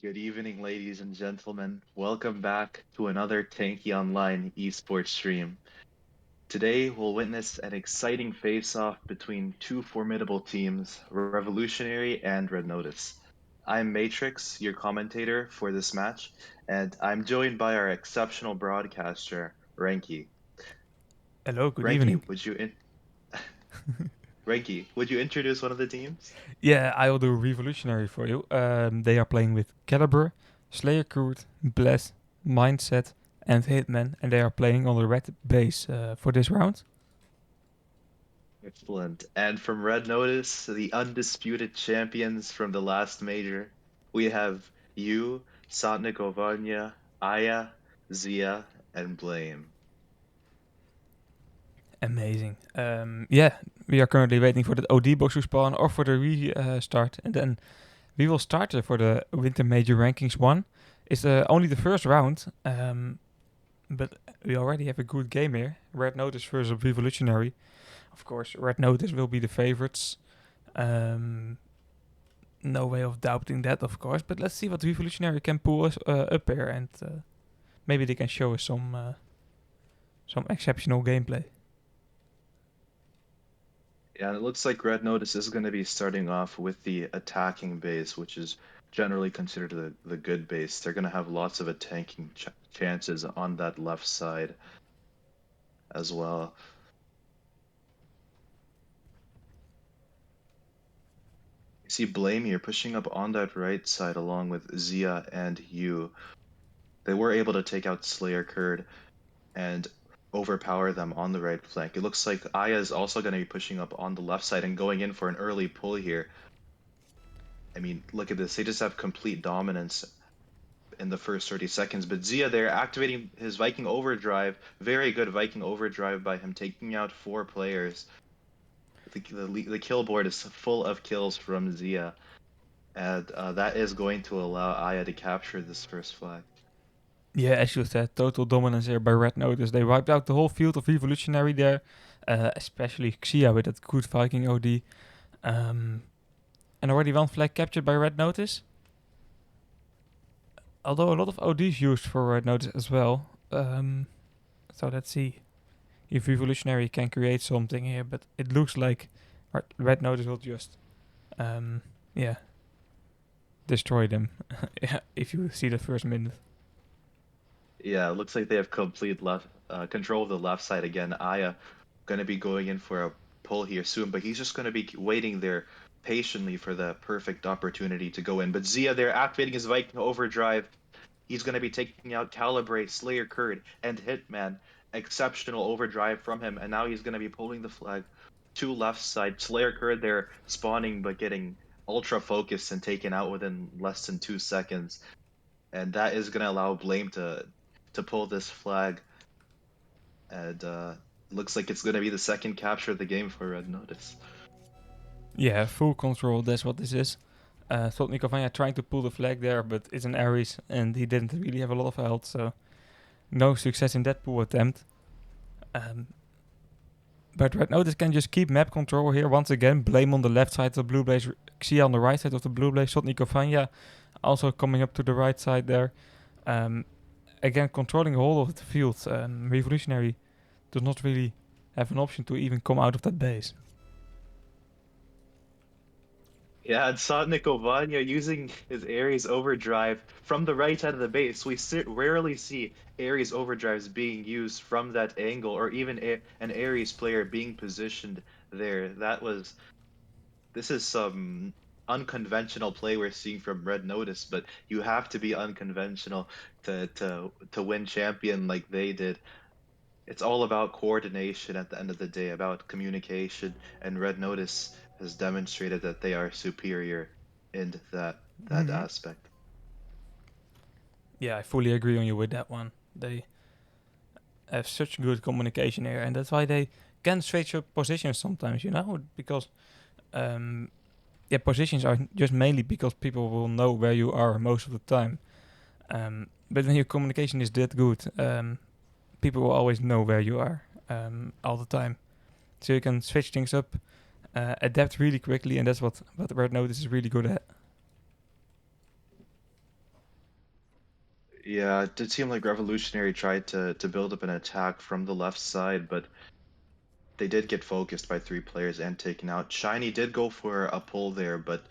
Good evening, ladies and gentlemen. Welcome back to another Tanky Online eSports stream. Today, we'll witness an exciting face-off between two formidable teams, Revolutionary and Red Notice. I'm Matrix, your commentator for this match, and I'm joined by our exceptional broadcaster, Renki. Hello, good Renki, evening. would you introduce one of the teams? Yeah, I will do Revolutionary for you. They are playing with Caliber, Slayer Crude, Bless, Mindset, and Hitman, and they are playing on the red base for this round. Excellent. And from Red Notice, the undisputed champions from the last major, we have you, Satnik Ovanya, Aya, Zia, and Blame. Amazing. Yeah, we are currently waiting for the OD box to spawn or for the restart, and then we will start for the Winter Major Rankings 1. It's only the first round, but we already have a good game here. Red Notice versus Revolutionary. Of course, Red Notice will be the favorites. Um, no way of doubting that, of course. But let's see what Revolutionary can pull us up here, and maybe they can show us some exceptional gameplay. Yeah, and it looks like Red Notice is going to be starting off with the attacking base, which is generally considered the good base. They're going to have lots of attacking chances on that left side as well. You see Blame here pushing up on that right side along with Zia and Yu. They were able to take out Slayer Kurd and overpower them on the right flank. It looks like Aya is also going to be pushing up on the left side and going in for an early pull here. I mean, look at this. They just have complete dominance in the first 30 seconds. But Zia there activating his Viking overdrive. Very good Viking overdrive by him, taking out 4 players. The kill board is full of kills from Zia. And that is going to allow Aya to capture this first flag. Yeah, as you said, total dominance here by Red Notice. They wiped out the whole field of Revolutionary there, especially Xia with that good Viking OD. And already one flag captured by Red Notice. Although a lot of ODs used for Red Notice as well. So let's see if Revolutionary can create something here. But it looks like Red Notice will just, yeah, destroy them. Yeah, if you see the first minute. Yeah, it looks like they have complete left control of the left side again. Aya going to be going in for a pull here soon, but he's just going to be waiting there patiently for the perfect opportunity to go in. But Zia there activating his Viking overdrive. He's going to be taking out Calibre, Slayer Kurd, and Hitman. Exceptional overdrive from him, and now he's going to be pulling the flag to left side. Slayer Kurd there spawning, but getting ultra focused and taken out within less than 2 seconds. And that is going to allow Blame to pull this flag, and looks like it's going to be the second capture of the game for Red Notice. Yeah, full control. That's what this is. Slotnik Cavagna trying to pull the flag there, but it's an Ares, and he didn't really have a lot of health, so no success in that pull attempt. But Red Notice can just keep map control here once again. Blame on the left side of the Blue Blaze, Xia on the right side of the Blue Blaze. Slotnik Cavagna also coming up to the right side there. Again, controlling the whole of the field. Revolutionary does not really have an option to even come out of that base. Yeah, and Sotnik Ovanya using his Ares overdrive from the right side of the base. We rarely see Ares overdrives being used from that angle, or even an Ares player being positioned there. This is some unconventional play we're seeing from Red Notice, but you have to be unconventional to win champion like they did. It's all about coordination at the end of the day, about communication, and Red Notice has demonstrated that they are superior in that Mm-hmm. aspect. Yeah, I fully agree on you with that one. They have such good communication here, and that's why they can switch up positions sometimes, because yeah, positions are just mainly because people will know where you are most of the time. But when your communication is that good, people will always know where you are all the time. So you can switch things up, adapt really quickly, and that's what Red Notice is really good at. Yeah, it did seem like Revolutionary tried to build up an attack from the left side, but they did get focused by three players and taken out. Shiny did go for a pull there, but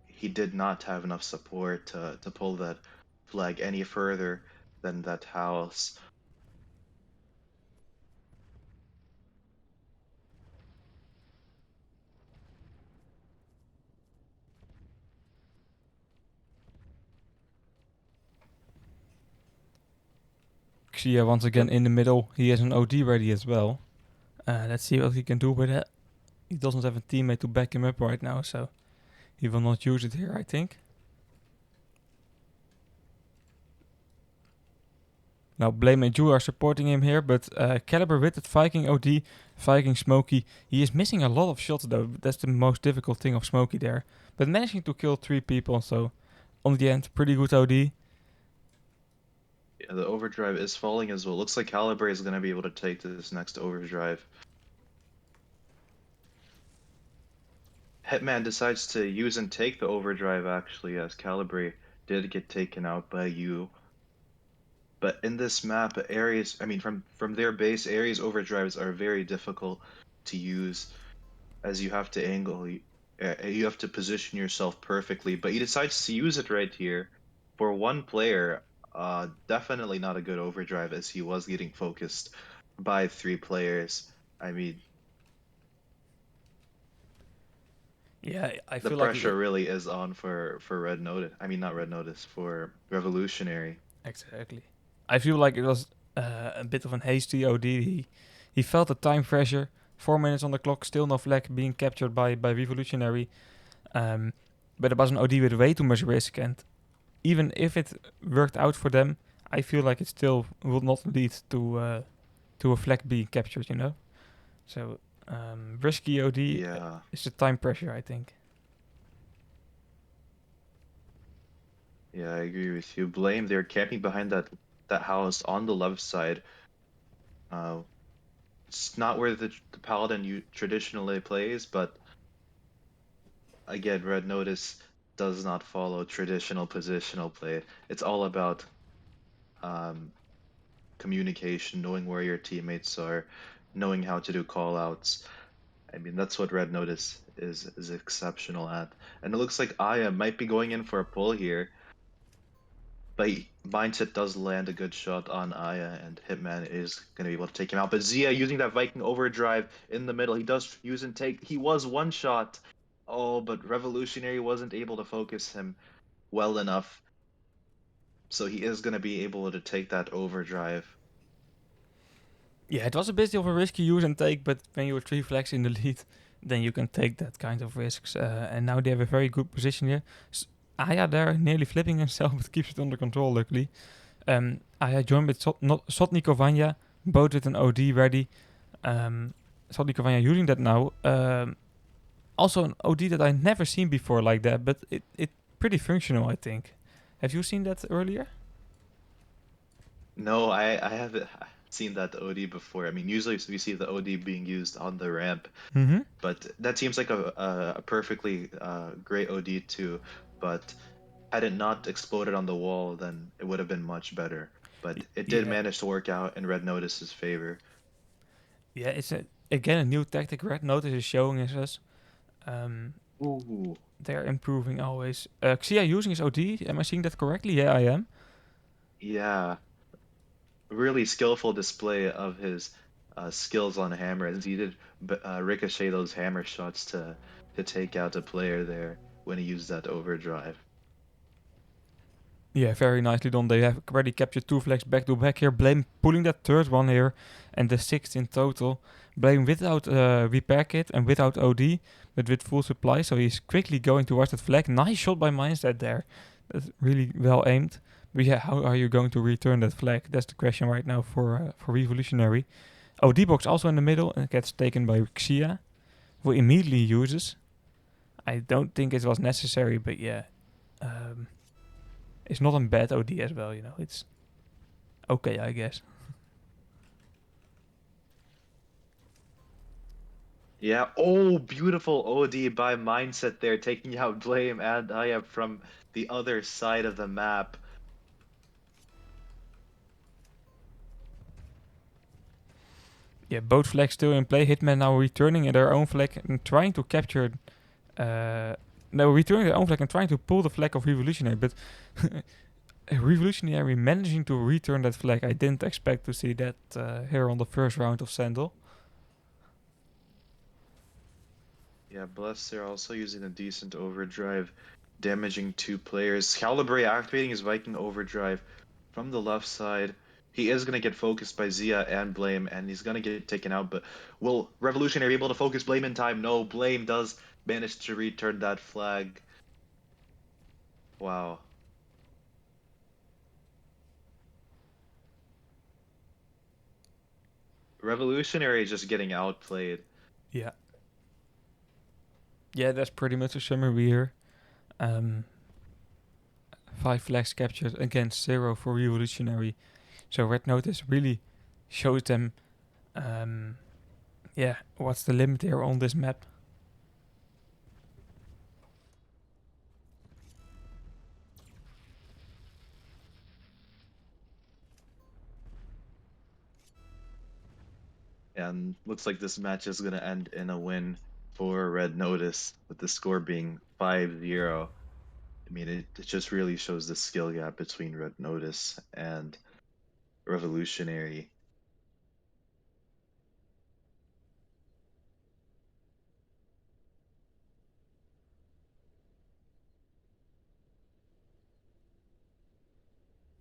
he did not have enough support to pull that flag any further than that house. Xia once again Yep. in the middle. He has an OD ready as well. Let's see what he can do with it. He doesn't have a teammate to back him up right now, so he will not use it here, I think. Now, Blame and Ju are supporting him here, but Caliber with that Viking OD, Viking Smokey, he is missing a lot of shots though. That's the most difficult thing of Smokey there. But managing to kill 3 people, so on the end, pretty good OD. Yeah, the overdrive is falling as well. Looks like Calibre is going to be able to take this next overdrive. Hitman decides to use and take the overdrive actually, as Calibre did get taken out by you. But in this map, areas, I mean, from their base, areas overdrives are very difficult to use, as you have to you have to position yourself perfectly. But he decides to use it right here for one player. Definitely not a good overdrive, as he was getting focused by three players. I mean, Yeah, I the feel like pressure really is on for Red Notice. I mean, not Red Notice, for Revolutionary. exactly. I feel like it was a bit of an hasty OD. He felt the time pressure. 4 minutes on the clock, still no flag being captured by Revolutionary. Um, but it was an OD with way too much risk, and even if it worked out for them, I feel like it still will not lead to a flag being captured. You know, so risky OD Yeah. is the time pressure. I think. Yeah, I agree with you. Blame, they're camping behind that house on the left side. Uh, it's not where the paladin you traditionally plays, but again, Red Notice does not follow traditional positional play. It's all about um, communication, knowing where your teammates are, knowing how to do call outs. I mean, that's what Red Notice is exceptional at. And it looks like Aya might be going in for a pull here. But Mindset does land a good shot on Aya, and Hitman is going to be able to take him out. But Zia using that Viking overdrive in the middle, he does use and take. He was one shot. Oh, but Revolutionary wasn't able to focus him well enough. So he is going to be able to take that overdrive. Yeah, it was a bit of a risky use and take, but when you're 3 flags in the lead, then you can take that kind of risks. And now they have a very good position here. Aya there nearly flipping himself, but keeps it under control, luckily. Aya joined with Sotniko Vanya, both with an OD ready. Sotniko Vanya using that now. Also an OD that I never seen before like that, but it pretty functional, I think. Have you seen that earlier? No, I haven't seen that OD before. I mean, usually we see the OD being used on the ramp, Mm-hmm. but that seems like a perfectly great OD too. But had it not exploded on the wall, then it would have been much better. But it did Yeah, manage to work out in Red Notice's favor. yeah. It's again a new tactic. Red Notice is showing us. Um, Ooh, they're improving always. Xia using his OD. Am I seeing that correctly? Yeah, I am. yeah, really skillful display of his skills on hammer, as he did ricochet those hammer shots to take out a player there when he used that overdrive. Yeah, very nicely done. They have already captured 2 flags back to back here. Blame pulling that third one here, and the sixth in total. Blame without repair kit and without OD, but with full supply. So he's quickly going towards that flag. Nice shot by Mindset there. That's really well aimed. But yeah, how are you going to return that flag? That's the question right now for Revolutionary. OD box also in the middle and gets taken by Xia, who immediately uses. I don't think it was necessary, but yeah. Um, it's not a bad OD as well, you know. It's okay, I guess. Yeah, oh, beautiful OD by Mindset there, taking out Blame and Aya from the other side of the map. Yeah, both flags still in play. Hitman now returning in their own flag and trying to capture. Uh, no, returning their own flag and trying to pull the flag of Revolutionary, but Revolutionary managing to return that flag. I didn't expect to see that here on the first round of Sandal. Yeah, Bless, they're also using a decent overdrive, damaging 2 players. Calibre activating his Viking overdrive from the left side. He is going to get focused by Zia and Blame, and he's going to get taken out. But will Revolutionary be able to focus Blame in time? No, Blame does manage to return that flag. Wow. Revolutionary is just getting outplayed. Yeah. Yeah, that's pretty much a summary here. 5 flags captured against 0 for Revolutionary. So Red Notice really shows them, what's the limit here on this map. And looks like this match is going to end in a win for Red Notice, with the score being 5-0. I mean, it just really shows the skill gap between Red Notice and Revolutionary.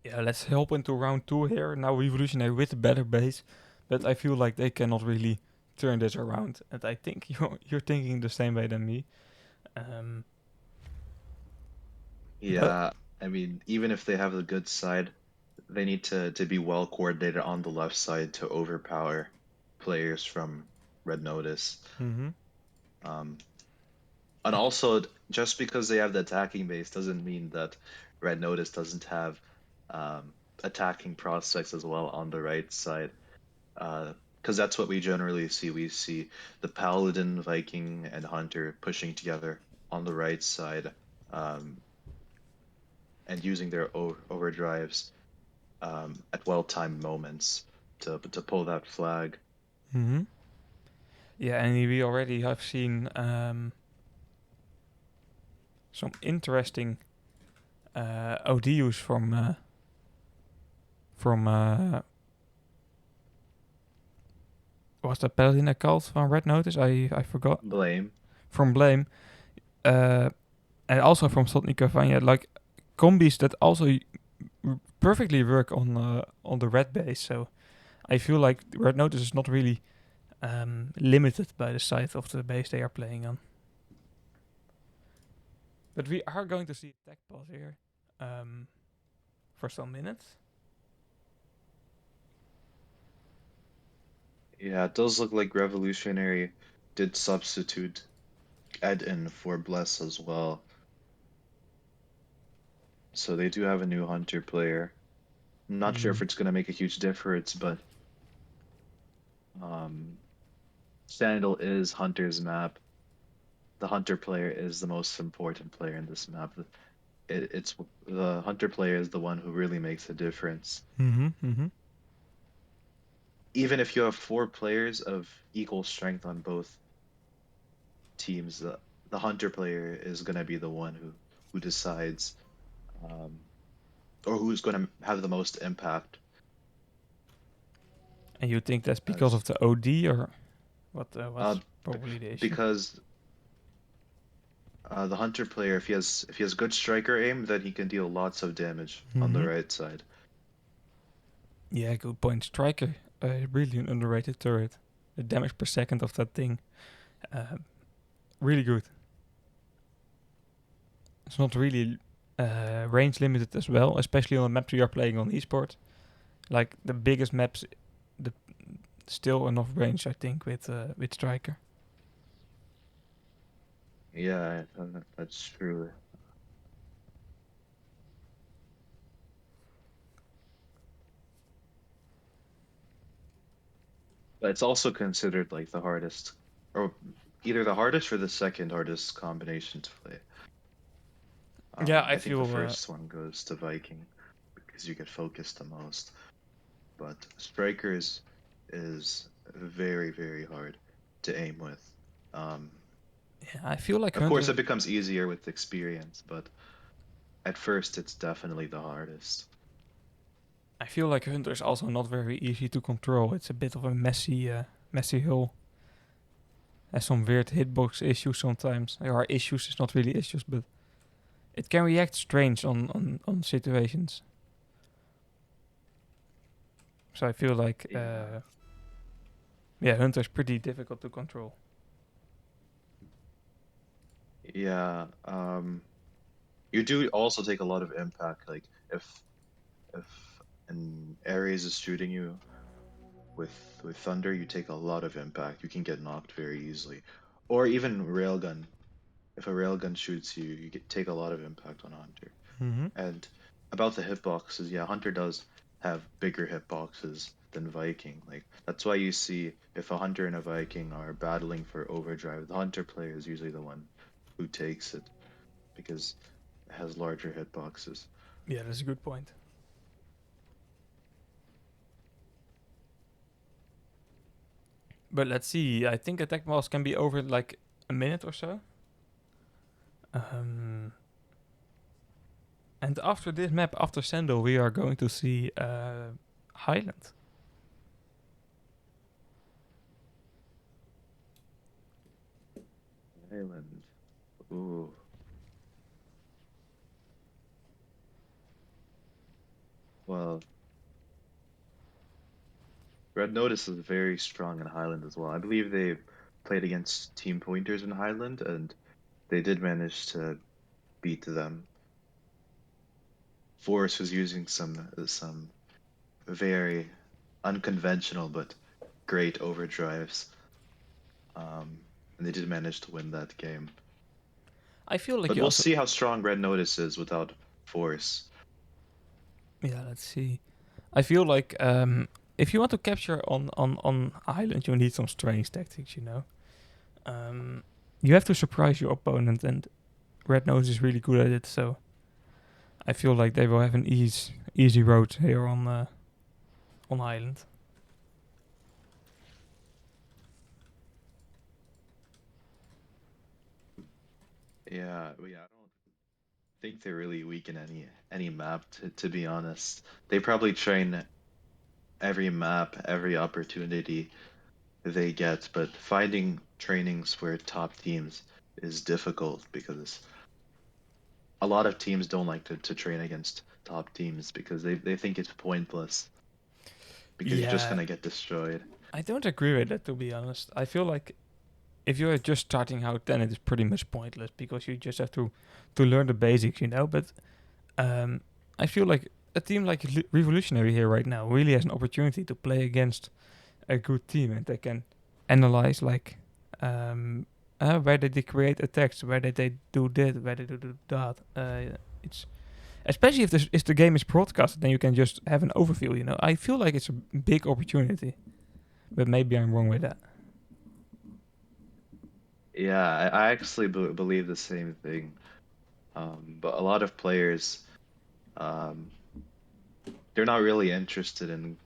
Yeah, let's help into round 2 here. Now Revolutionary with a better base, but I feel like they cannot really turn this around. And I think you're thinking the same way than me. Um, but Yeah, I mean, even if they have the good side, they need to be well coordinated on the left side to overpower players from Red Notice. mhm. Um, and also, just because they have the attacking base doesn't mean that Red Notice doesn't have attacking prospects as well on the right side. Because that's what we generally see. We see the Paladin, Viking, and Hunter pushing together on the right side, um, and using their overdrives at well-timed moments to pull that flag. Mhm. Yeah, and we already have seen some interesting ODUs from what's the Paladin called from Red Notice? I forgot. Blame. From Blame, uh, and also from Slotnik Vanya, like combis that also perfectly work on the red base. So I feel like Red Notice is not really limited by the size of the base they are playing on. But we are going to see a tech pause here for some minutes. Yeah, it does look like Revolutionary did substitute Ed in for Bless as well. So they do have a new Hunter player. I'm not sure if Mm. it's going to make a huge difference, but um, Sandal is Hunter's map. The Hunter player is the most important player in this map. It's the Hunter player is the one who really makes a difference. Mm-hmm. Mm-hmm. Even if you have 4 players of equal strength on both teams, the Hunter player is going to be the one who decides, um, or who's going to have the most impact. And you think that's because As of the OD or what? uh, What's probably the issue? because the Hunter player, if he has good striker aim, then he can deal lots of damage on the Mm-hmm. right side. Yeah, good point. Striker, really an underrated turret. The damage per second of that thing, uh, really good. It's not really range limited as well, especially on the maps we are playing on eSports. Like the biggest maps, the still enough range, I think, with striker. Yeah, that's true. But it's also considered like the hardest, or either the hardest or the second hardest combination to play. Yeah, I I think the feel. first one goes to Viking because you get focused the most, but Striker is very, very hard to aim with. Um, Yeah, I feel like of course, Hunter. it becomes easier with experience, but at first, it's definitely the hardest. I feel like Hunter is also not very easy to control. It's a bit of a messy hull. Has some weird hitbox issues sometimes. There are issues. It's not really issues, but it can react strange on situations. So I feel like Yeah. yeah, Hunter's pretty difficult to control. Yeah. You do also take a lot of impact. Like if an Ares is shooting you with thunder, you take a lot of impact. You can get knocked very easily. Or even railgun. If a railgun shoots you, take a lot of impact on a hunter. Mm-hmm. And about the hitboxes, yeah, hunter does have bigger hitboxes than Viking. Like that's why you see if a hunter and a Viking are battling for overdrive, the hunter player is usually the one who takes it because it has larger hitboxes. Yeah, that's a good point. But let's see. I think attack walls can be over in like a minute or so. Um, and after this map, after Sando, we are going to see Highland. Island. Ooh. Well, Red Notice is very strong in Highland as well. I believe they played against team pointers in Highland and they did manage to beat them. Force was using some very unconventional but great overdrives. And they did manage to win that game. I feel like But you we'll also. see how strong Red Notice is without Force. Yeah, let's see. I feel like if you want to capture on Island, you need some strange tactics. Um, you have to surprise your opponent, and Red Nose is really good at it. So I feel like they will have an easy road here on Island. Yeah, I don't think they're really weak in any map to be honest. They probably train every map, every opportunity they get, but finding trainings for top teams is difficult because a lot of teams don't like to train against top teams because they think it's pointless because you're just Yeah, gonna get destroyed. I don't agree with that, to be honest. I feel like if you're just starting out, then it is pretty much pointless because you just have to learn the basics. But um, I feel like a team like Revolutionary here right now really has an opportunity to play against a good team, and they can analyze like where did they create attacks, where did they do this, where did they do that. It's especially if the game is broadcasted, then you can just have an overview. I feel like it's a big opportunity, but maybe I'm wrong with that. Yeah, I actually believe the same thing. But a lot of players, um, they're not really interested in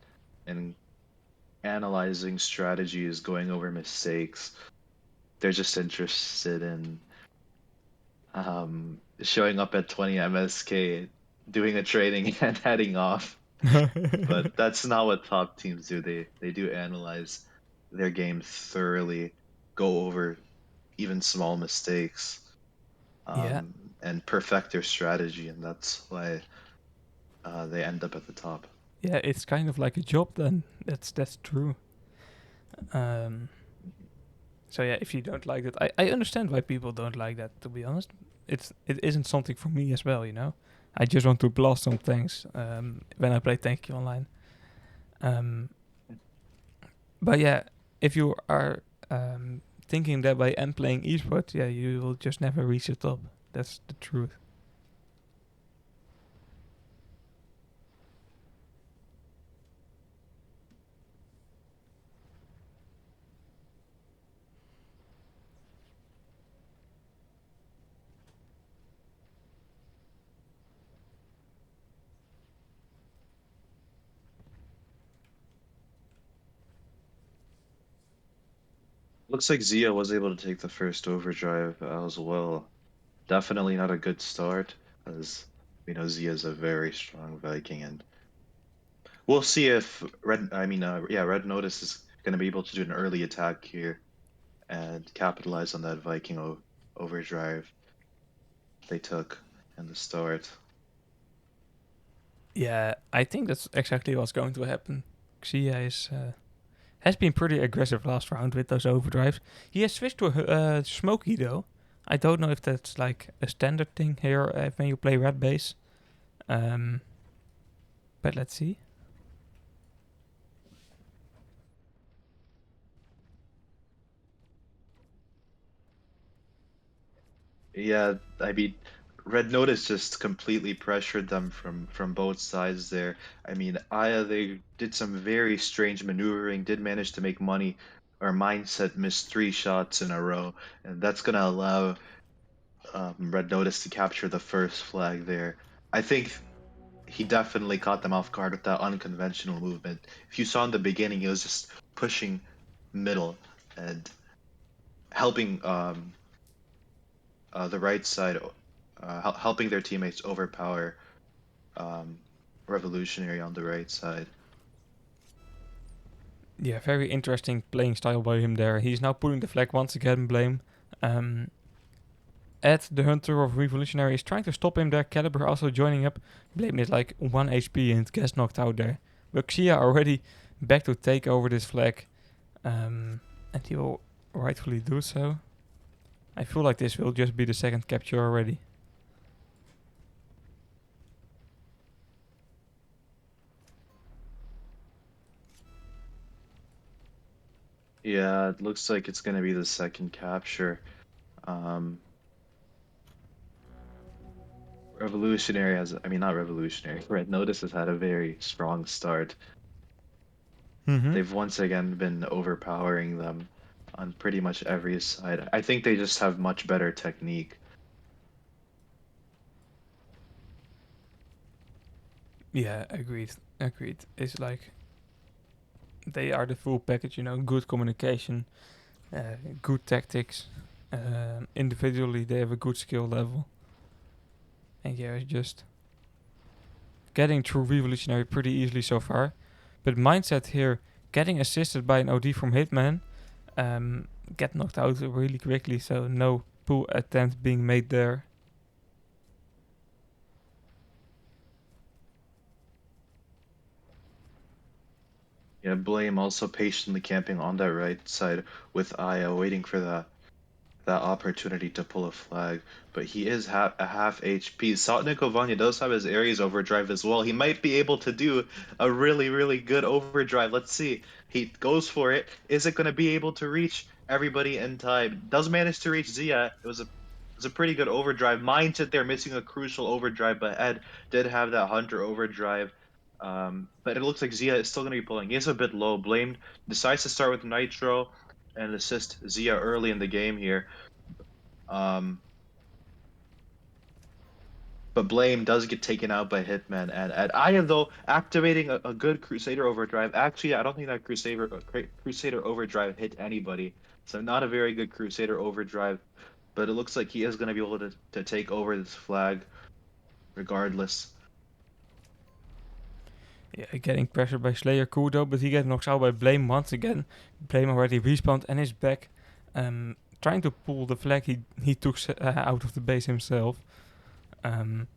analyzing strategies, going over mistakes. They're just interested in showing up at 20 MSK, doing a training and heading off. But that's not what top teams do. They do analyze their game thoroughly, go over even small mistakes, Yeah, and perfect their strategy, and that's why they end up at the top. yeah, it's kind of like a job then. That's true. Um, so yeah, if you don't like that, I understand why people don't like that. To be honest, it isn't something for me as well. I just want to blast some tanks when I play Tanky Online. Um, but yeah, if you are thinking that way and playing esports, yeah, you will just never reach the top. That's the truth. Looks like Zia was able to take the first overdrive as well. Definitely not a good start, as we know Zia is a very strong Viking, and we'll see if Red Notice is going to be able to do an early attack here and capitalize on that Viking overdrive they took in the start. Yeah, I think that's exactly what's going to happen. Xia has been pretty aggressive last round with those overdrives. He has switched to a Smoky though. I don't know if that's like a standard thing here when you play red base. Um, but let's see. Yeah, I mean, Red Notice just completely pressured them from both sides there. I mean, Aya they did some very strange maneuvering, did manage to make money. Our mindset missed 3 shots in a row, and that's gonna allow Red Notice to capture the first flag there. I think he definitely caught them off guard with that unconventional movement. If you saw in the beginning, he was just pushing middle and helping the right side, helping their teammates overpower um, Revolutionary on the right side. Yeah, very interesting playing style by him there. He's now pulling the flag once again, Blame. Um, Ed, the Hunter of Revolutionary, is trying to stop him there. Caliber also joining up. Blame is like 1 HP and gets knocked out there. But Xia already back to take over this flag. And he will rightfully do so. I feel like this will just be the second capture already. Yeah, it looks like it's going to be the second capture. Um, Revolutionary has, I mean, not Revolutionary, Red Notice has had a very strong start. Mm-hmm. They've once again been overpowering them on pretty much every side. I think they just have much better technique. Yeah, agreed. Agreed. It's like they are the full package, you know, good communication, good tactics. Individually, they have a good skill level. And yeah, it's just getting through Revolutionary pretty easily so far. But mindset here, getting assisted by an OD from Hitman, um, get knocked out really quickly, so no pull attempt being made there. Yeah, Blame also patiently camping on that right side with Aya, waiting for that opportunity to pull a flag, but he is a half HP. Sotnik Ovanya does have his Ares overdrive as well. He might be able to do a really, really good overdrive. Let's see. He goes for it. Is it going to be able to reach everybody in time? Does manage to reach Zia. It was a pretty good overdrive. Mindset there missing a crucial overdrive, but Ed did have that Hunter overdrive. But it looks like Zia is still going to be pulling. He is a bit low. Blamed decides to start with Nitro and assist Zia early in the game here. Um, but Blame does get taken out by Hitman, and Aya though activating a good Crusader overdrive. Actually, I don't think that Crusader overdrive hit anybody, so not a very good Crusader overdrive. But it looks like he is going to be able to take over this flag regardless. Yeah, getting pressured by Slayer Kudo, but he gets knocked out by Blame once again. Blame already respawned and is back. Trying to pull the flag he took out of the base himself. And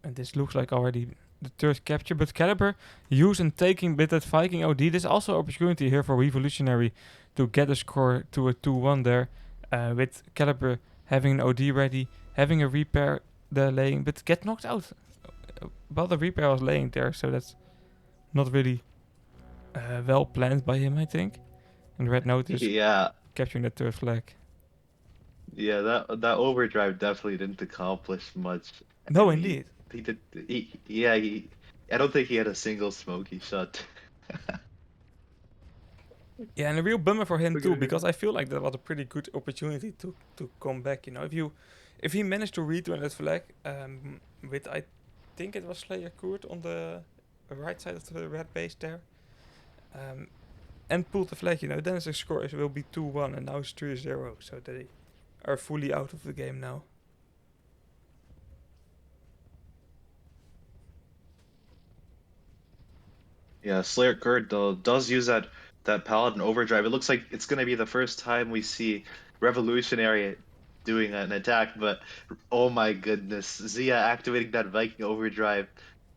this looks like already the third capture, but Caliber using taking with that Viking OD. There's also opportunity here for Revolutionary to get a score to a 2-1 there. With Caliber having an OD ready, having a repair there laying, but get knocked out. Well, the repair was laying there, so that's not really well planned by him, I think. And Red Notice Yeah, capturing the third flag. yeah, that overdrive definitely didn't accomplish much. I No, mean, indeed. he did. Yeah, I don't think he had a single smoky shot. Yeah, and a real bummer for him too, Okay. because I feel like that was a pretty good opportunity to come back. You know, if he managed to return that flag, with I think it was Slayer Kurt on the right side of the red base there, um, and pulled the flag, then the score will be 2-1 and now it's 3-0. So they are fully out of the game now. Yeah, Slayer Kurt though does use that Paladin overdrive. It looks like it's gonna be the first time we see Revolutionary doing an attack, but oh my goodness, Zia activating that Viking overdrive,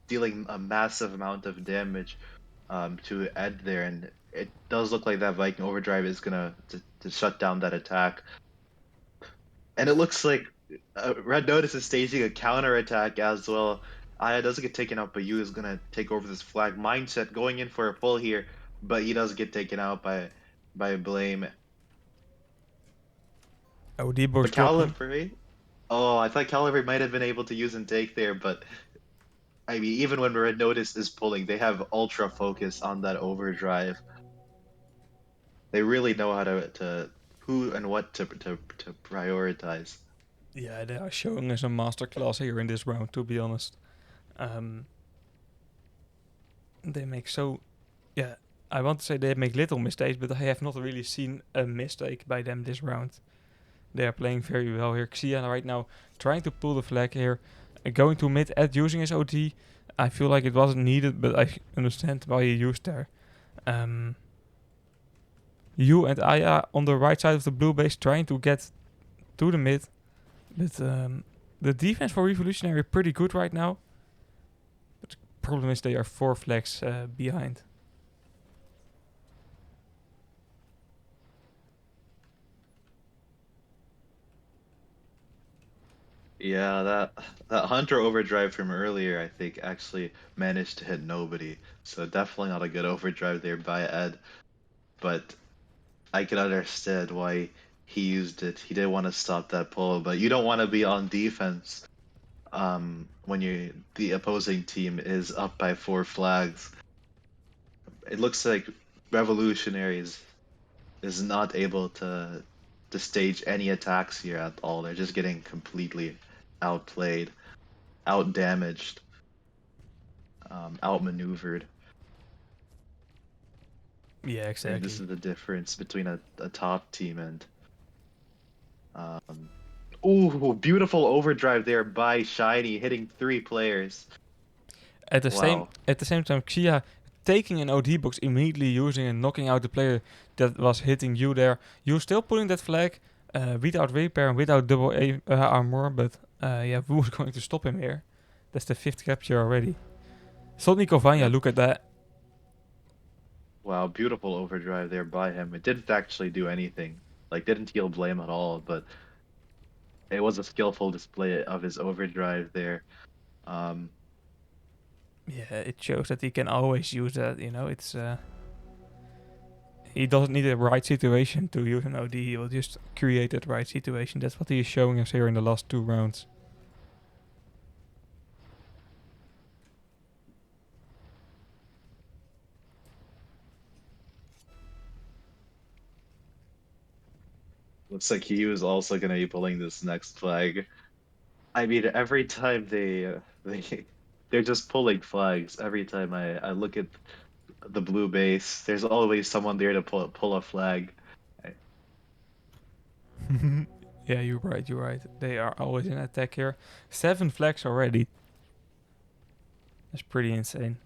dealing a massive amount of damage to Ed there, and it does look like that Viking overdrive is gonna to shut down that attack. And it looks like Red Notice is staging a counter attack as well. Aya doesn't get taken out, but Yu is gonna take over this flag. Mindset going in for a pull here, but he does get taken out by Blame. OD box But dropping. Calibre, oh, I thought Calibre might have been able to use and take there, but I mean, even when Red Notice is pulling, they have ultra focus on that overdrive. They really know how to who and what to prioritize. Yeah, they are showing us a masterclass here in this round, to be honest. Um, they make so... Yeah, I want to say they make little mistakes, but I have not really seen a mistake by them this round. They are playing very well here. Xia right now trying to pull the flag here. Going to mid Ed using his OT. I feel like it wasn't needed, but I understand why he used there. You and Aya on the right side of the blue base trying to get to the mid. But the defense for Revolutionary pretty good right now. But the problem is they are 4 flags behind. Yeah, that Hunter overdrive from earlier, I think, actually managed to hit nobody. So definitely not a good overdrive there by Ed. But I can understand why he used it. He did want to stop that pull, but you don't want to be on defense when the opposing team is up by 4 flags. It looks like Revolutionaries is not able to stage any attacks here at all. They're just getting completely outplayed, outdamaged, outmaneuvered. Yeah, I think this exactly. is the difference between a top team and um ooh, beautiful overdrive there by Shiny hitting 3 players. Wow. At the same time, Xia taking an OD box immediately using and knocking out the player that was hitting you there. You still pulling that flag without repair and without double armor, but yeah, who was going to stop him here? That's the 5th capture already. Sonic Vanya, Yep. look at that. Wow, beautiful overdrive there by him. It didn't actually do anything. Like didn't heal Blame at all, but it was a skillful display of his overdrive there. Um Yeah, it shows that he can always use that. It's he doesn't need a right situation to use an OD. He will just create that right situation. That's what he is showing us here in the last 2 rounds. Looks like he was also gonna be pulling this next flag. I mean, every time they they're just pulling flags. Every time I look at the blue base, there's always someone there to pull a flag. I- Yeah, you're right. You're right. They are always in attack here. 7 flags already. That's pretty insane.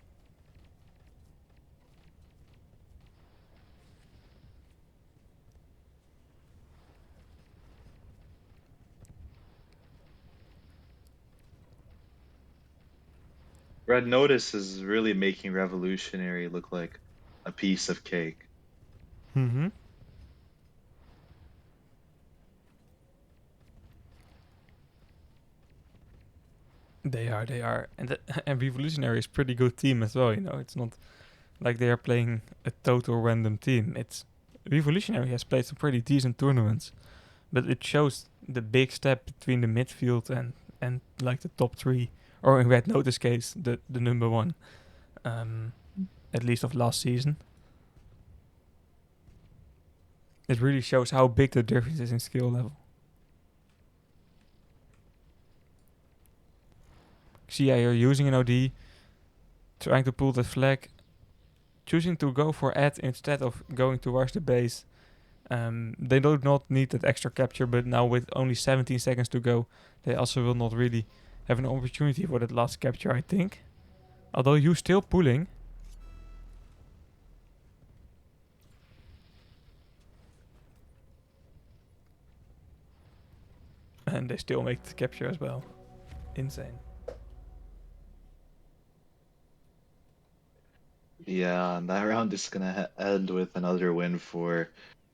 Red Notice is really making Revolutionary look like a piece of cake. Mm-hmm. They are. They are. And Revolutionary is pretty good team as well. It's not like they are playing a total random team. It's Revolutionary has played some pretty decent tournaments, but it shows the big step between the midfield and like the top 3, or in Red Notice case, the number 1, um, at least of last season. It really shows how big the difference is in skill level. See, you're using an OD, trying to pull that flag, choosing to go for ad instead of going towards the base. They do not need that extra capture, but now with only 17 seconds to go, they also will not really have an opportunity for that last capture, I think. Although you still pulling. And they still make the capture as well. Insane. Yeah, and that round is gonna end with another win for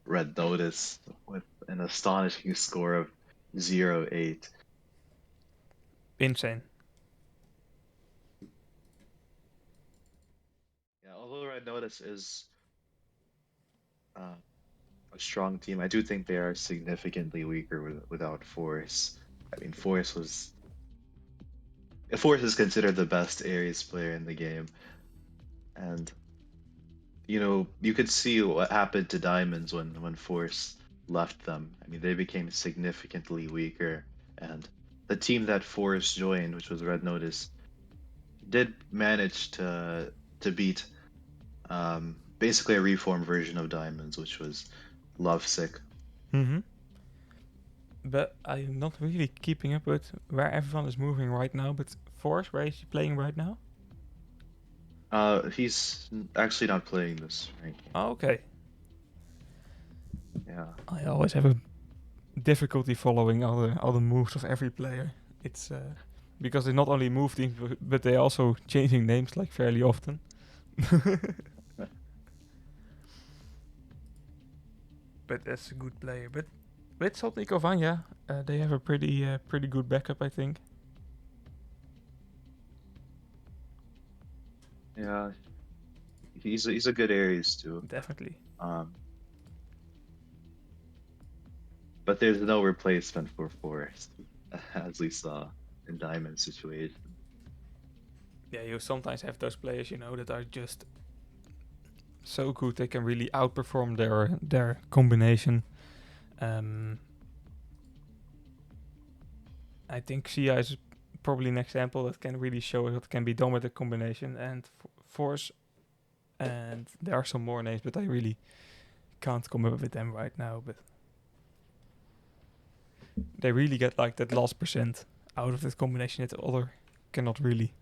Red Notice with an astonishing score of 0-8. Insane. Yeah, although Red Notice is uh, a strong team, I do think they are significantly weaker without Force. I mean, Force is considered the best Ares player in the game, and you could see what happened to Diamonds when Force left them. I mean, they became significantly weaker, and the team that Force joined, which was Red Notice, did manage to beat basically a reformed version of Diamonds, which was Lovesick. Mm-hmm. But I'm not really keeping up with where everyone is moving right now. But Force, where is he playing right now? He's actually not playing this ranking. Oh, okay. Yeah. I always have a difficulty following all the moves of every player. It's because they not only move teams, but they also changing names like fairly often. But that's a good player. But with Saltniko Vanya, they have a pretty good backup, I think. Yeah, he's a good Ares too. Definitely. Um, but there's no replacement for Forrest, as we saw in Diamond's situation. Yeah, you sometimes have those players, that are just so good they can really outperform their combination. Um, I think Sia is probably an example that can really show us what can be done with the combination and Force. And there are some more names, but I really can't come up with them right now. But they really get like that last percent out of that combination that the other cannot really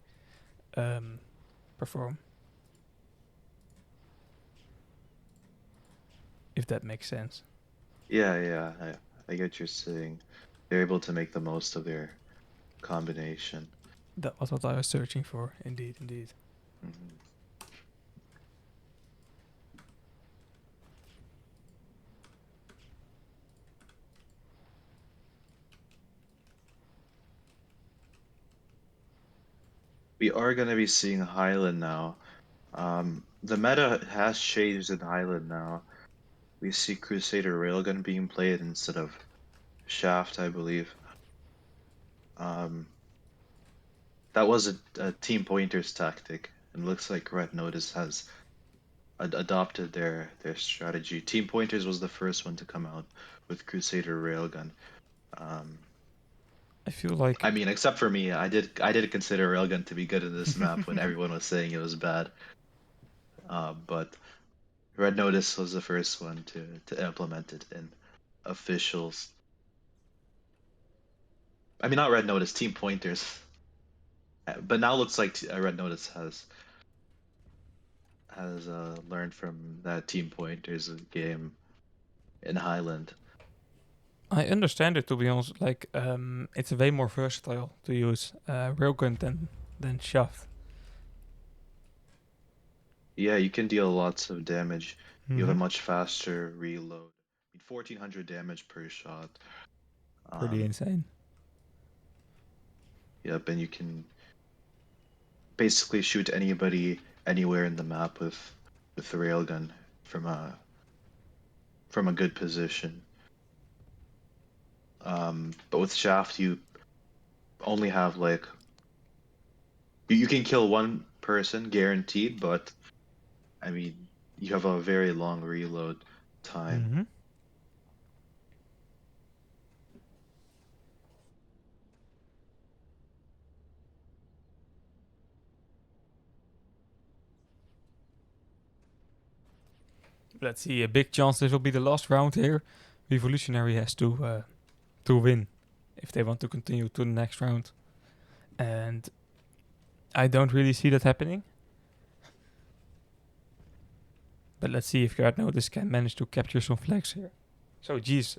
perform. If that makes sense. Yeah, I get what you're saying. They're able to make the most of their combination. That was what I was searching for. Indeed, indeed. Mhm. We are going to be seeing Highland now. The meta has changed in Highland now. We see Crusader Railgun being played instead of Shaft, I believe. Um, that was a Team Pointers tactic, and looks like Red Notice has adopted their strategy. Team Pointers was the first one to come out with Crusader Railgun. Um, I feel like I mean, except for me, I did consider Railgun to be good in this map when everyone was saying it was bad. But Red Notice was the first one to implement it in officials. I mean, not Red Notice, Team Pointers. But now looks like Red Notice has learned from that Team Pointers game in Highland. I understand it, to be honest. Like it's way more versatile to use railgun than shaft. Yeah, you can deal lots of damage. You have Mm-hmm. a much faster reload. 1400 damage per shot. Pretty Um, insane. yep, and you can basically shoot anybody anywhere in the map with the railgun from a good position. But with Shaft, you only have like you can kill one person guaranteed, but I mean you have a very long reload time. Mm-hmm. Let's see. A big chance this will be the last round here. Revolutionary has to win if they want to continue to the next round, and I don't really see that happening. But let's see if Red Notice can manage to capture some flags here. So, geez.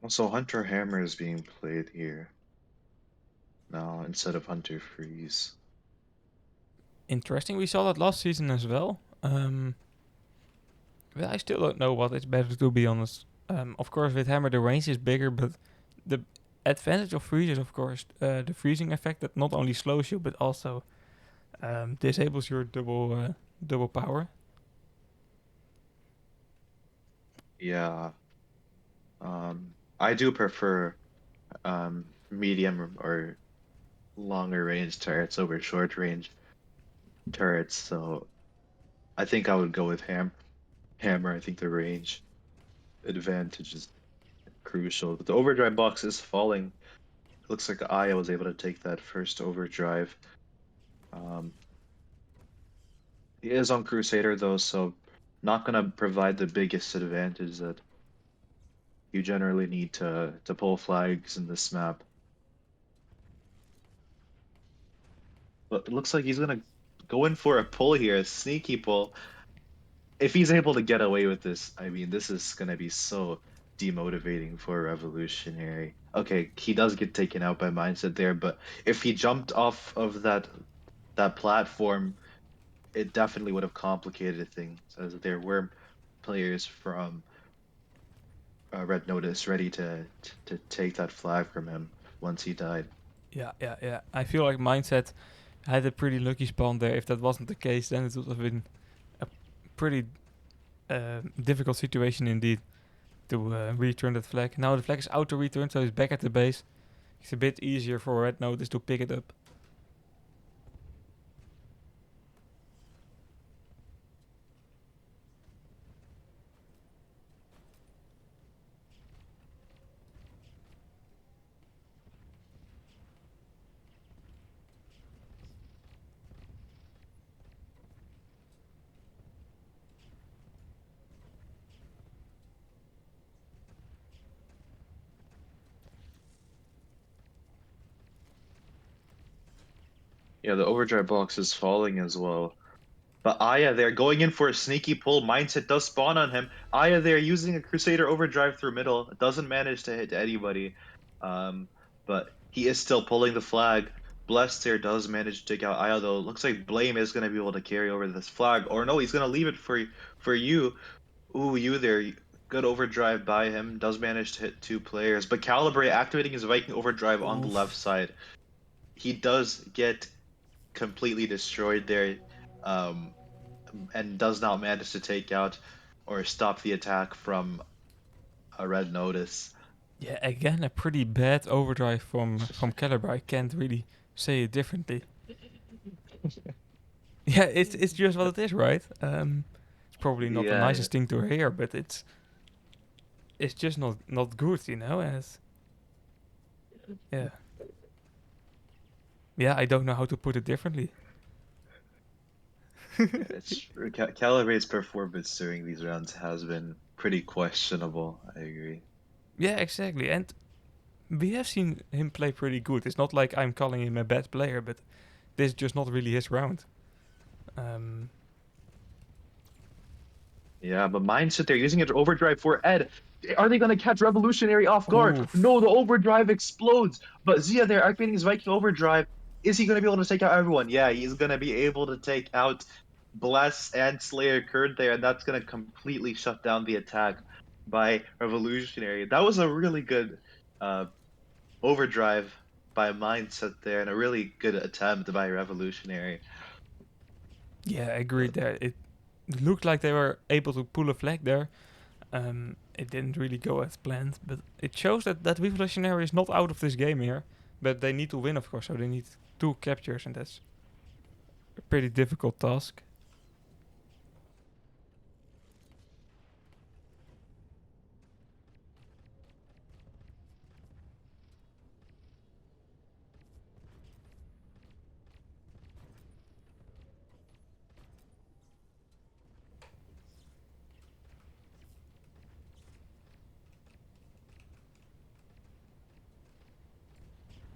Also, Hunter Hammer is being played here now instead of Hunter Freeze. Interesting. We saw that last season as well. Well, I still don't know what is better, to be honest. Of course, with Hammer the range is bigger, but the advantage of freeze is, of course, the freezing effect that not only slows you but also disables your double power. Yeah, I do prefer medium or longer range turrets over short range turrets, so I think I would go with Hammer. I think the range advantage is crucial. But the overdrive box is falling. It looks like Aya was able to take that first overdrive. Um, he is on Crusader though, so not gonna provide the biggest advantage that you generally need to pull flags in this map. But it looks like he's gonna go in for a pull here, a sneaky pull. If he's able to get away with this, I mean, this is gonna be so demotivating for Revolutionary. Okay, he does get taken out by Mindset there, but if he jumped off of that platform, it definitely would have complicated things, as there were players from Red Notice ready to take that flag from him once he died. Yeah. I feel like Mindset had a pretty lucky spawn there. If that wasn't the case, then it would have been a pretty difficult situation indeed to return that flag. Now the flag is auto return, so he's back at the base. It's a bit easier for Red Notice to pick it up. Yeah, the overdrive box is falling as well. But Aya there going in for a sneaky pull. Mindset does spawn on him. Aya there using a Crusader overdrive through middle. Doesn't manage to hit anybody. Um, but he is still pulling the flag. Blessed there does manage to take out Aya though. Looks like Blame is gonna be able to carry over this flag. Or no, he's gonna leave it for you. Ooh, you there. Good overdrive by him. Does manage to hit two players. But Calibre activating his Viking overdrive on the left Oof. side. He does get completely destroyed there. Um, and does not manage to take out or stop the attack from a red notice. Yeah, again a pretty bad overdrive from Caliber. I can't really say it differently. Yeah, it's just what it is, right? It's probably not the Yeah, nicest thing to hear, but it's just not good, you know. As yeah, yeah, I don't know how to put it differently. it's true. Calibre's performance during these rounds has been pretty questionable. I agree. Yeah, exactly. And we have seen him play pretty good. It's not like I'm calling him a bad player, but this is just not really his round. Um, Yeah, but Mindset they're using it to overdrive for Ed. Are they going to catch Revolutionary off guard? oof. No, the overdrive explodes. But Zia there activating his Viking overdrive. Is he going to be able to take out everyone? Yeah, he's going to be able to take out Bless and Slayer Kurd there, and that's going to completely shut down the attack by Revolutionary. That was a really good uh, overdrive by Mindset there, and a really good attempt by Revolutionary. Yeah, I agree But there. It looked like they were able to pull a flag there. It didn't really go as planned, but it shows that Revolutionary is not out of this game here. But they need to win, of course, so they need two captures, and that's a pretty difficult task.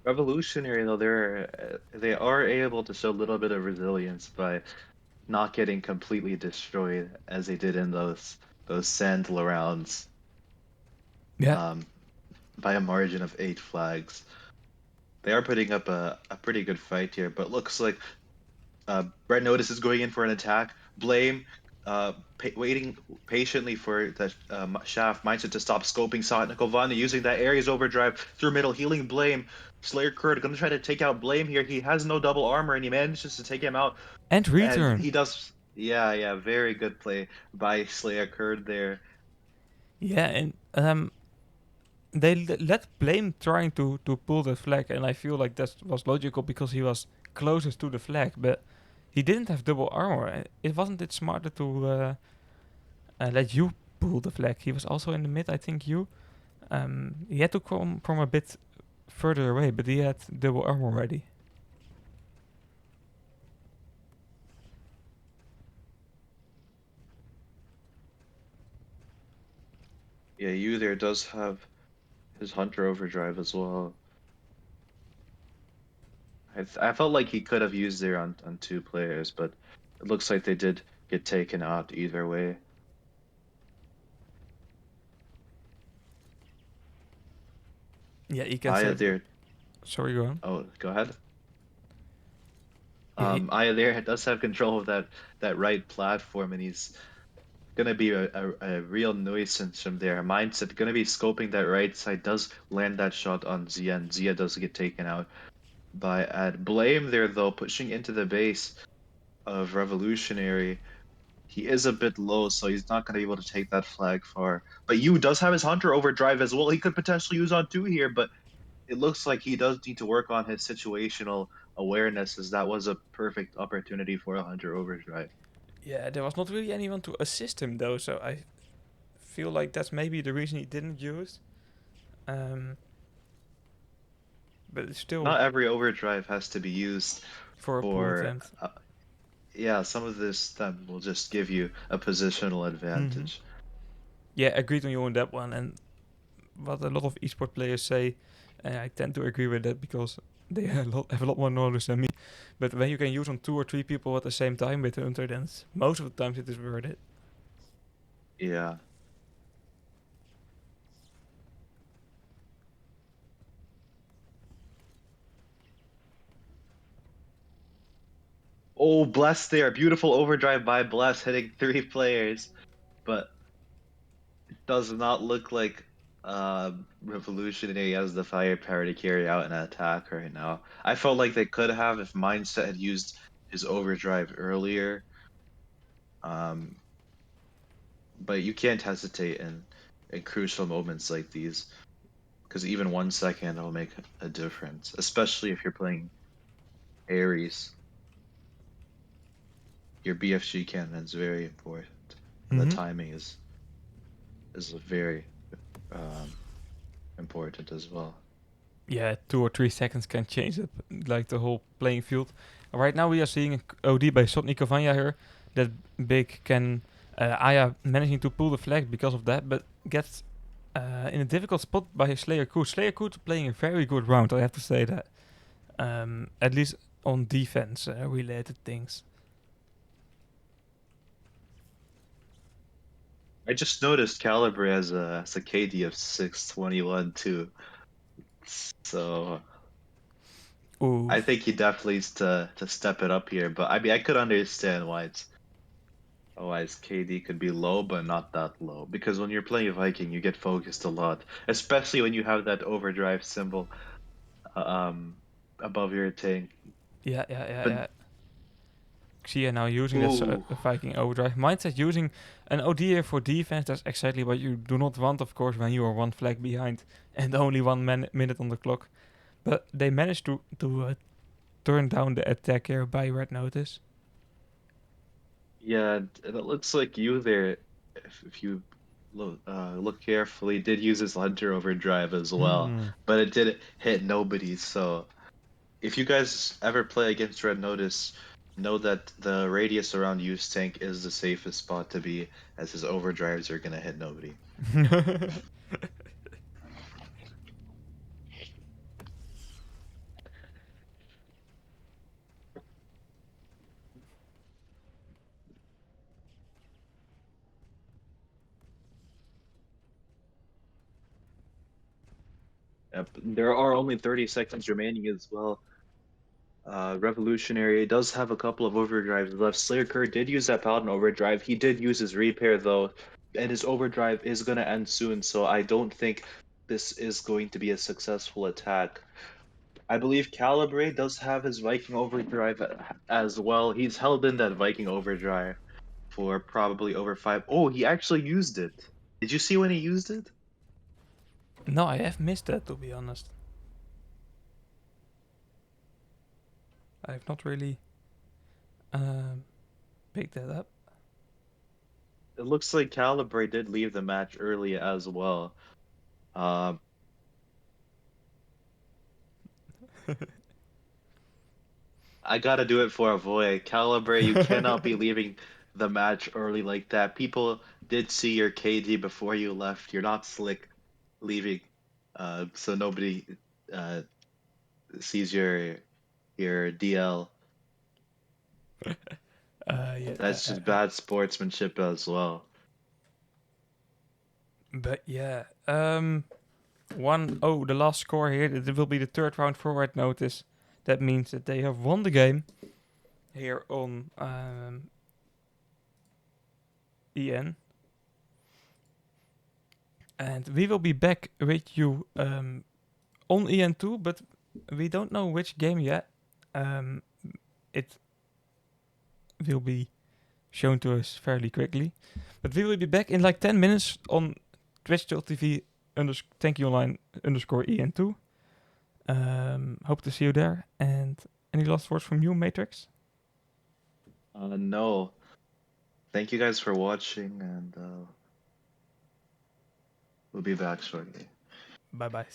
Revolutionary though, they are able to show a little bit of resilience by not getting completely destroyed as they did in those Sandler rounds, Yeah, um, by a margin of 8 flags. They are putting up a pretty good fight here, but looks like Brett Notice is going in for an attack. Blame, waiting patiently for that Shaft mindset to stop scoping. Saw Nikovana using that Ares overdrive through middle, healing Blame. Slayer Kurd gonna try to take out Blame here. He has no double armor and he manages to take him out. and And return. he does, yeah, yeah, very good play by Slayer Kurd there. Yeah, and they let Blame trying to pull the flag, and I feel like that was logical because he was closest to the flag, but he didn't have double armor. It wasn't it smarter to let you pull the flag. He was also in the mid, I think. He had to come from a bit further away, but he had double armor ready. Yeah, you there does have his Hunter overdrive as well. I felt like he could have used there on 2 players, but it looks like they did get taken out either way. Yeah, he can Aya save. there, Sorry, go on. oh, go ahead. Yeah, Aya there does have control of that right platform, and he's gonna be a real nuisance from there. Mindset gonna be scoping that right side, does land that shot on Zia, and Zia does get taken out by Ad. Blame there though, pushing into the base of Revolutionary. He is a bit low, so he's not going to be able to take that flag far. But Yu does have his Hunter overdrive as well. He could potentially use on 2 here, but it looks like he does need to work on his situational awareness, as that was a perfect opportunity for a Hunter overdrive. yeah, there was not really anyone to assist him though, so I feel like that's maybe the reason he didn't use. Um, but it's still Not every overdrive has to be used for a pull for, attempt. yeah, some of this then will just give you a positional Mm-hmm. advantage. Yeah, agreed on you on that one. And what a lot of esports players say, I tend to agree with that because they have a lot more knowledge than me. But when you can use on 2 or 3 people at the same time with Hunter, then most of the times it is worth it. Yeah. Oh, Bless there. Beautiful overdrive by Bless, hitting 3 players. But does not look like Revolutionary has the firepower to carry out an attack right now. I felt like they could have if Mindset had used his overdrive earlier. Um, but you can't hesitate in crucial moments like these, because even 1 second will make a difference, especially if you're playing Ares. Your BFG cannon is very important, and the Mm-hmm. timing is very um, important as well. Yeah, 2 or 3 seconds can change it, like the whole playing field. Right now we are seeing an OD by Sotnik Vanya here. That big can Aya managing to pull the flag because of that, but gets in a difficult spot by Slayer Koot. Slayer Koot playing a very good round, I have to say that. At least on defense related things. I just noticed Calibre has a KD of 621 too. So Ooh. I think he definitely needs to step it up here. But I mean, I could understand why his KD could be low, but not that low. Because when you're playing Viking, you get focused a lot, especially when you have that overdrive symbol uh, um above your tank. Yeah, yeah, yeah, But yeah. Xia now using that ooh, Viking overdrive. Mindset using an OD here for defense. That's exactly what you do not want, of course, when you are 1 flag behind and only 1 minute on the clock. But they managed to turn down the attack here by Red Notice. Yeah, and it looks like you there, if you look carefully, did use his Hunter Overdrive as well, Hmm. but it didn't hit nobody. So if you guys ever play against Red Notice, know that the radius around Use Tank is the safest spot to be, as his overdrives are gonna hit nobody. Yep. There are only 30 seconds remaining as well. Revolutionary does have a couple of overdrives left. Slayer Kerr did use that Paladin overdrive. He did use his repair though, and his overdrive is gonna end soon, so I don't think this is going to be a successful attack. I believe Calibre does have his Viking overdrive as well. He's held in that Viking overdrive for probably over five. Oh, he actually used it. Did you see when he used it? No, I have missed that, to be honest. I have not really um, picked that up. It looks like Calibre did leave the match early as well. Um, I gotta do it for a void. Calibre, you cannot be leaving the match early like that. People did see your KD before you left. You're not slick leaving, so nobody uh sees your DL. Yeah, That's just bad sportsmanship as well. but yeah, one. Oh, the last score here. It will be the third round for Red Notice. That means that they have won the game here on EN. And we will be back with you on EN2, but we don't know which game yet. Um, it will be shown to us fairly quickly. But we will be back in like 10 minutes on twitch.tv tankyonline underscore EN2. Hope to see you there. And any last words from you, Matrix? No. Thank you guys for watching, and we'll be back shortly. Bye bye.